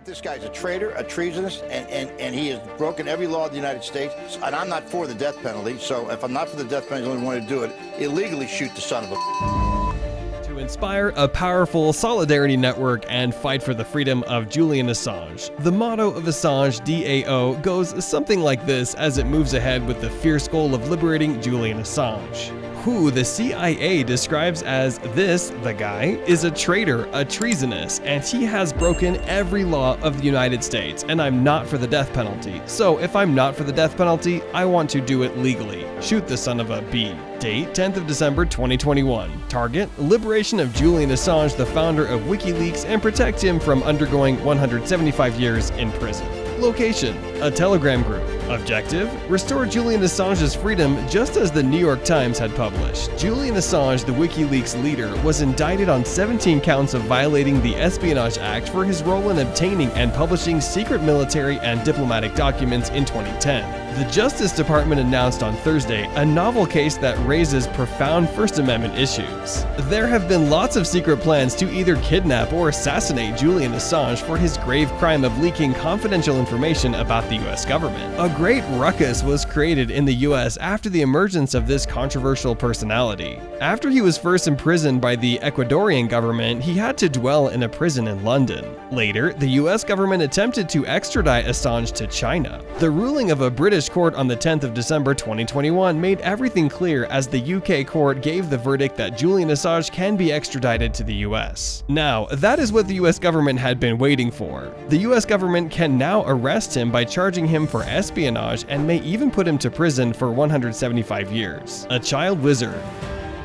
This guy's a traitor, a treasonous, and he has broken every law of the United States. And I'm not for the death penalty, so if I'm not for the death penalty, I only want to do it, illegally shoot the son of a... To inspire a powerful solidarity network and fight for the freedom of Julian Assange. The motto of Assange DAO goes something like this as it moves ahead with the fierce goal of liberating Julian Assange, who the CIA describes as the guy, is a traitor, a treasonous, and he has broken every law of the United States, and I'm not for the death penalty. So if I'm not for the death penalty, I want to do it legally. Shoot the son of a B. Date, 10th of December 2021. Target, liberation of Julian Assange, the founder of Wikileaks, and protect him from undergoing 175 years in prison. Location, a Telegram group. Objective, restore Julian Assange's freedom just as the New York Times had published. Julian Assange, the Wikileaks leader, was indicted on 17 counts of violating the Espionage Act for his role in obtaining and publishing secret military and diplomatic documents in 2010. The Justice Department announced on Thursday a novel case that raises profound First Amendment issues. There have been lots of secret plans to either kidnap or assassinate Julian Assange for his grave crime of leaking confidential information about the US government. A great ruckus was created in the US after the emergence of this controversial personality. After he was first imprisoned by the Ecuadorian government, he had to dwell in a prison in London. Later, the US government attempted to extradite Assange to China. The ruling of a British court on the 10th of December 2021 made everything clear as the UK court gave the verdict that Julian Assange can be extradited to the US. Now, that is what the US government had been waiting for. The US government can now arrest him by charging him for espionage and may even put him to prison for 175 years. A child wizard.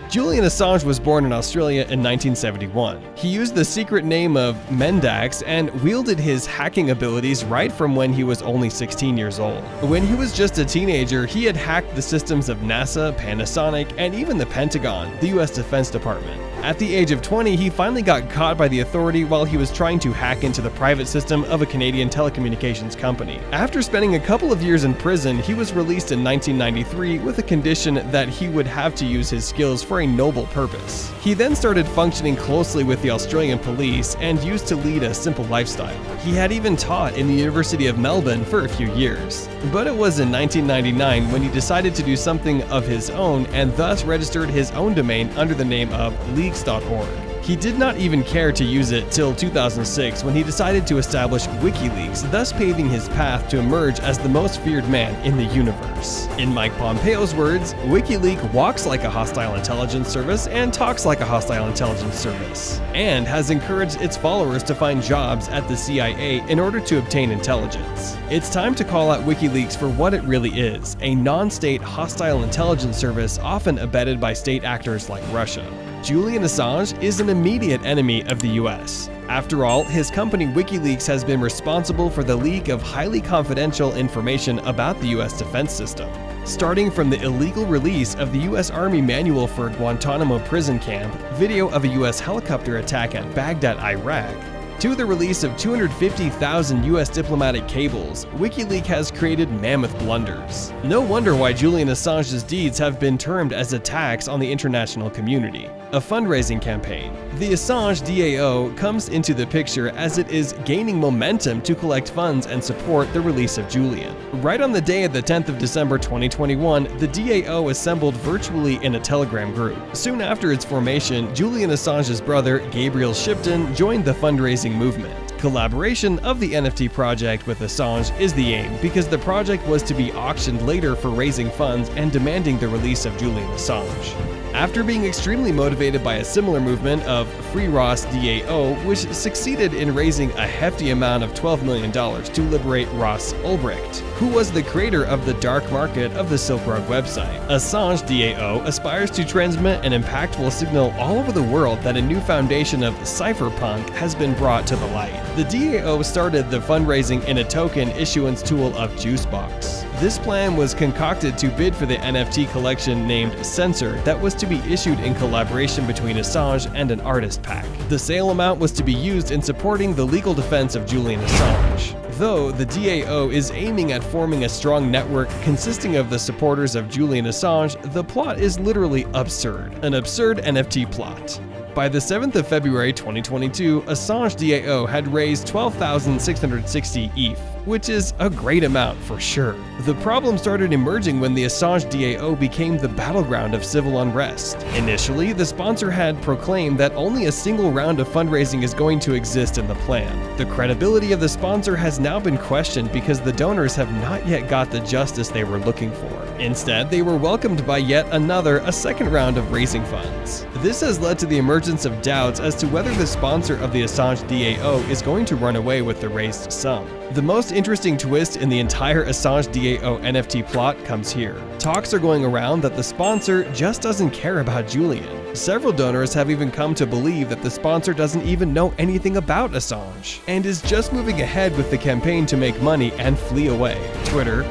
Julian Assange was born in Australia in 1971. He used the secret name of Mendax and wielded his hacking abilities right from when he was only 16 years old. When he was just a teenager, he had hacked the systems of NASA, Panasonic, and even the Pentagon, the US Defense Department. At the age of 20, he finally got caught by the authority while he was trying to hack into the private system of a Canadian telecommunications company. After spending a couple of years in prison, he was released in 1993 with a condition that he would have to use his skills for a noble purpose. He then started functioning closely with the Australian police and used to lead a simple lifestyle. He had even taught in the University of Melbourne for a few years. But it was in 1999 when he decided to do something of his own and thus registered his own domain under the name of leaks.org. He did not even care to use it till 2006 when he decided to establish Wikileaks, thus paving his path to emerge as the most feared man in the universe. In Mike Pompeo's words, WikiLeaks walks like a hostile intelligence service and talks like a hostile intelligence service, and has encouraged its followers to find jobs at the CIA in order to obtain intelligence. It's time to call out WikiLeaks for what it really is, a non-state hostile intelligence service often abetted by state actors like Russia. Julian Assange is an immediate enemy of the US. After all, his company Wikileaks has been responsible for the leak of highly confidential information about the US defense system. Starting from the illegal release of the US Army manual for Guantanamo prison camp, video of a US helicopter attack at Baghdad, Iraq, to the release of 250,000 US diplomatic cables, WikiLeaks has created mammoth blunders. No wonder why Julian Assange's deeds have been termed as attacks on the international community. A fundraising campaign. The Assange DAO comes into the picture as it is gaining momentum to collect funds and support the release of Julian. Right on the day of the 10th of December 2021, the DAO assembled virtually in a Telegram group. Soon after its formation, Julian Assange's brother, Gabriel Shipton, joined the fundraising movement. Collaboration of the NFT project with Assange is the aim because the project was to be auctioned later for raising funds and demanding the release of Julian Assange. After being extremely motivated by a similar movement of Free Ross DAO, which succeeded in raising a hefty amount of $12 million to liberate Ross Ulbricht, who was the creator of the dark market of the Silk Road website. Assange DAO aspires to transmit an impactful signal all over the world that a new foundation of cypherpunk has been brought to the light. The DAO started the fundraising in a token issuance tool of Juicebox. This plan was concocted to bid for the NFT collection named Censor that was to be issued in collaboration between Assange and an artist pack. The sale amount was to be used in supporting the legal defense of Julian Assange. Though the DAO is aiming at forming a strong network consisting of the supporters of Julian Assange, the plot is literally absurd. An absurd NFT plot. By the 7th of February 2022, Assange DAO had raised 12,660 ETH, which is a great amount for sure. The problem started emerging when the Assange DAO became the battleground of civil unrest. Initially, the sponsor had proclaimed that only a single round of fundraising is going to exist in the plan. The credibility of the sponsor has now been questioned because the donors have not yet got the justice they were looking for. Instead, they were welcomed by yet another, a second round of raising funds. This has led to the emergence of doubts as to whether the sponsor of the Assange DAO is going to run away with the raised sum. The most interesting twist in the entire Assange DAO NFT plot comes here. Talks are going around that the sponsor just doesn't care about Julian. Several donors have even come to believe that the sponsor doesn't even know anything about Assange and is just moving ahead with the campaign to make money and flee away. Twitter,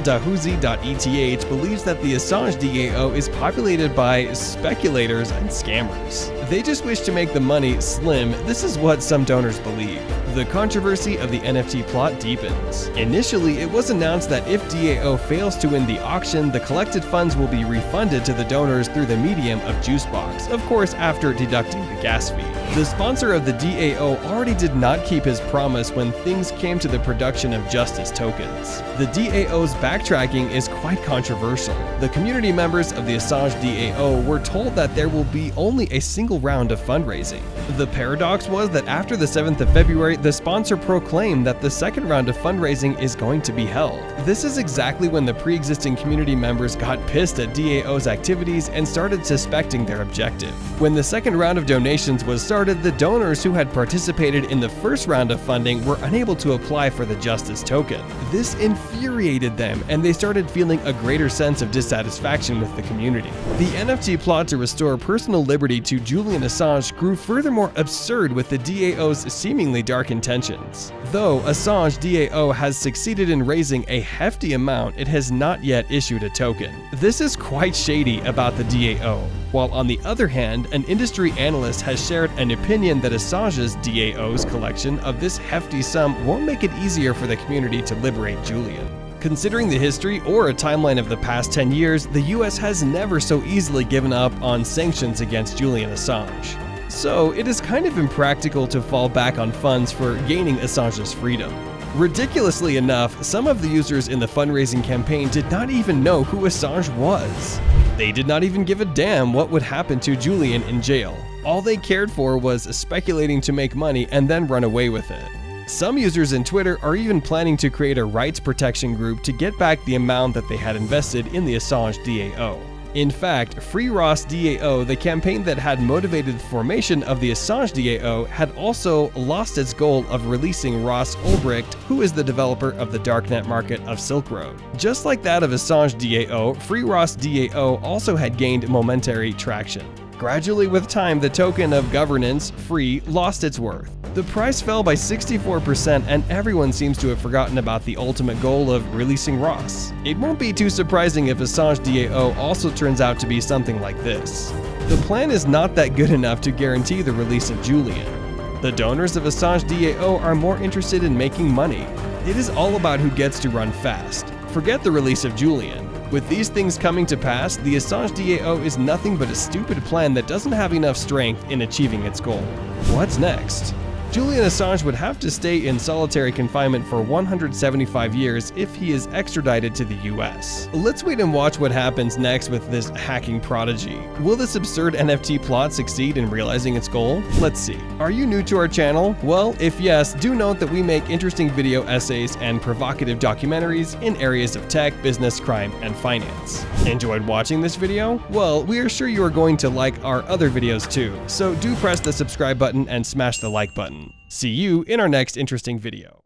dahuzi.eth believes that the Assange DAO is populated by speculators and scammers. They just wish to make the money slim. This is what some donors believe. The controversy of the NFT plot deepens. Initially, it was announced that if DAO fails to win the auction, the collected funds will be refunded to the donors through the medium of Juicebox, of course after deducting the gas fee. The sponsor of the DAO already did not keep his promise when things came to the production of Justice tokens. The DAO's backtracking is quite controversial. The community members of the Assange DAO were told that there will be only a single round of fundraising. The paradox was that after the 7th of February, the sponsor proclaimed that the second round of fundraising is going to be held. This is exactly when the pre-existing community members got pissed at DAO's activities and started suspecting their objective. When the second round of donations was started, the donors who had participated in the first round of funding were unable to apply for the Justice token. This infuriated them, and they started feeling a greater sense of dissatisfaction with the community. The NFT plot to restore personal liberty to Julian Assange grew furthermore absurd with the DAO's seemingly dark intentions. Though Assange DAO has succeeded in raising a hefty amount, it has not yet issued a token. This is quite shady about the DAO. While on the other hand, an industry analyst has shared an opinion that Assange's DAO's collection of this hefty sum won't make it easier for the community to liberate Julian. Considering the history or a timeline of the past 10 years, the US has never so easily given up on sanctions against Julian Assange. So it is kind of impractical to fall back on funds for gaining Assange's freedom. Ridiculously enough, some of the users in the fundraising campaign did not even know who Assange was. They did not even give a damn what would happen to Julian in jail. All they cared for was speculating to make money and then run away with it. Some users in Twitter are even planning to create a rights protection group to get back the amount that they had invested in the Assange DAO. In fact, Free Ross DAO, the campaign that had motivated the formation of the Assange DAO, had also lost its goal of releasing Ross Ulbricht, who is the developer of the darknet market of Silk Road. Just like that of Assange DAO, Free Ross DAO also had gained momentary traction. Gradually with time, the token of governance, Free, lost its worth. The price fell by 64% and everyone seems to have forgotten about the ultimate goal of releasing Ross. It won't be too surprising if Assange DAO also turns out to be something like this. The plan is not that good enough to guarantee the release of Julian. The donors of Assange DAO are more interested in making money. It is all about who gets to run fast. Forget the release of Julian. With these things coming to pass, the Assange DAO is nothing but a stupid plan that doesn't have enough strength in achieving its goal. What's next? Julian Assange would have to stay in solitary confinement for 175 years if he is extradited to the US. Let's wait and watch what happens next with this hacking prodigy. Will this absurd NFT plot succeed in realizing its goal? Let's see. Are you new to our channel? Well, if yes, do note that we make interesting video essays and provocative documentaries in areas of tech, business, crime, and finance. Enjoyed watching this video? Well, we are sure you are going to like our other videos too, so do press the subscribe button and smash the like button. See you in our next interesting video.